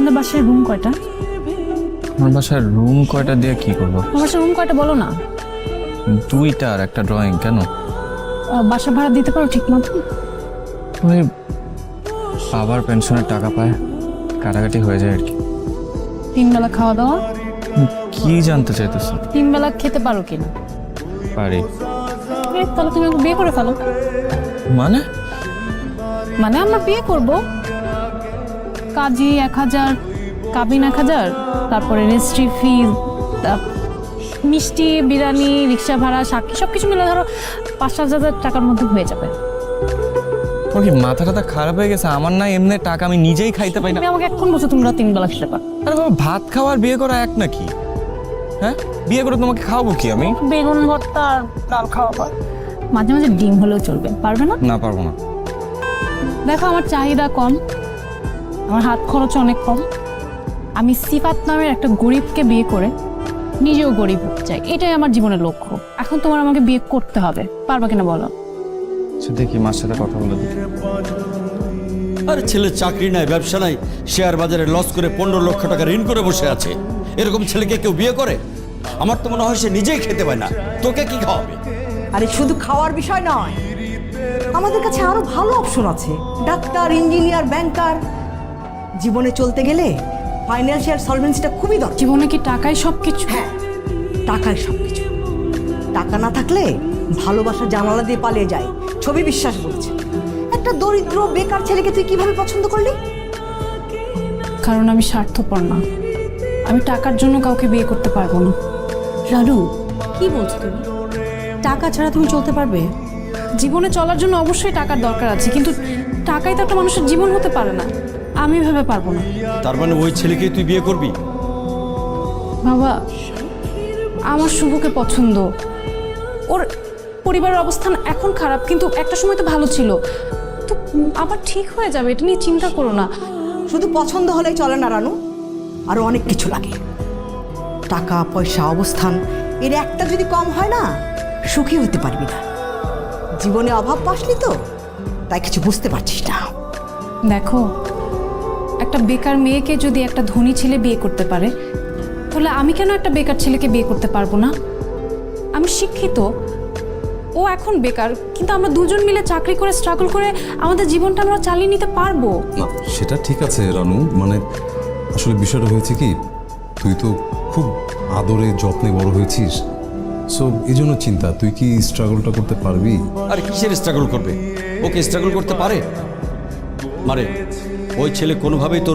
তোমাদের বাসায় রুম কয়টা? আমার বাসায় রুম কয়টা দিয়ে কি করবো? তোমার বাসায় রুম কয়টা বলো না। দুইটা আর একটা ড্রয়িং। কেন? বাসা ভাড়া দিতে পারো ঠিক মতো? ওই বাবার পেনশনের টাকা পায়, কাটাকাটি হয়ে যায় আর কি। 3 বেলা খাওয়া দাওয়া? কি জানতে চাইতেছ? 3 বেলা খেতে পারো কিনা? পারি। তাহলে তুমি আমাকে বিয়ে করে ফেলো। মানে? মানে আমরা বিয়ে করব, কাজী 1000, কাবিন 1000, তারপরে রেজিস্ট্রি ফি, মিষ্টি, বিরিয়ানি, রিক্সা ভাড়া, সাক্ষী সবকিছু মিলে ধরো 5-7 হাজার টাকার মধ্যে হয়ে যাবে। তোর কি মাথা টাথা খারাপ হয়ে গেছে? আমার না এমনি টাকা আমি নিজেই খাইতে পাই না। তুমি আমাকে এখন বলছো তোমরা 3 বেলা খেতে পারো। আরে বাবা, ভাত খাওয়া আর বিয়ে করা এক নাকি? হ্যাঁ, বিয়ে করে তোমাকে খাওয়াবো কি আমি? বেগুন ভর্তা আর ডাল খাওয়াবো, মাঝে মাঝে ডিম হলেও চলবে। পারবে না? না, পারবো না। দেখো আমার চাহিদা কম, আমার হাত খরচ অনেক কম। আমি সিফাত নামের একটা গরিবকে বিয়ে করে নিজেও গরিব হতে চাই, এটাই আমার জীবনের লক্ষ্য। এখন তোমার আমাকে বিয়ে করতে হবে, পারবা কিনা বলো? দেখি মার সাথে কথা বলে দেখি। আরে ছেলের চাকরি নাই, ব্যবসা নাই, শেয়ার বাজারে লস করে 15 লক্ষ টাকা ঋণ করে বসে আছে। এরকম ছেলেকে কেউ বিয়ে করে? আমার তো মনে হয় সে নিজেই খেতে পায় না, তোকে কি খাওয়াবে? আরে শুধু খাওয়ার বিষয় নয়, আমাদের কাছে আরো ভালো অপশন আছে। ডাক্তার, ইঞ্জিনিয়ার, ব্যাংকার। জীবনে চলতে গেলে ফাইন্যান্সিয়াল সলভেন্সিটা খুবই দরকার। জীবনে কি টাকাই সবকিছু? হ্যাঁ, টাকাই সবকিছু। টাকা না থাকলে ভালোবাসা জানালা দিয়ে পালিয়ে যায়, ছবি বিশ্বাস বলছে। একটা দরিদ্র বেকার ছেলেকে তুই কিভাবে পছন্দ করলি? কারণ আমি স্বার্থপর না, আমি টাকার জন্য কাউকে বিয়ে করতে পারবো না। রানু, কি বলছো তুমি? টাকা ছাড়া তুমি চলতে পারবে? জীবনে চলার জন্য অবশ্যই টাকার দরকার আছে, কিন্তু টাকাই তো একটা মানুষের জীবন হতে পারে না। আমি ভেবে পারবো না। তার মানে ওই ছেলেকে তুই বিয়ে করবি? বাবা, আমার শুভকে পছন্দ। ওর পরিবারের অবস্থান এখন খারাপ, কিন্তু একটা সময় তো ভালো ছিল। তো আবার ঠিক হয়ে যাবে, এটা নিয়ে চিন্তা করো না। শুধু পছন্দ হলেই চলে না রানু, আরো অনেক কিছু লাগে। টাকা পয়সা, অবস্থান, এর একটা যদি কম হয় না, সুখী হতে পারবি না। জীবনে অভাব পাসনি তো, তাই কিছু বুঝতে পারছিস না। দেখো, একটা বেকার মেয়েকে যদি একটা ধনী ছেলে বিয়ে করতে পারে, তাহলে আমি কেন একটা বেকার ছেলেকে বিয়ে করতে পারবো না? আমি শিক্ষিত, ও এখন বেকার, কিন্তু আমরা দুজন মিলে চাকরি করে স্ট্রাগল করে আমাদের জীবনটা আমরা চালিয়ে নিতে পারবো। না, সেটা ঠিক আছে রানু, মানে আসলে বিষয়টা হয়েছে কি, তুই তো খুব আদরে যত্নে বড় হয়েছিস, সো এই জন্য চিন্তা, তুই কি স্ট্রাগলটা করতে পারবি? আর কিসের স্ট্রাগল করবে? ওকে স্ট্রাগল করতে পারে? মারে, ওই ছেলে কোনোভাবেই তোর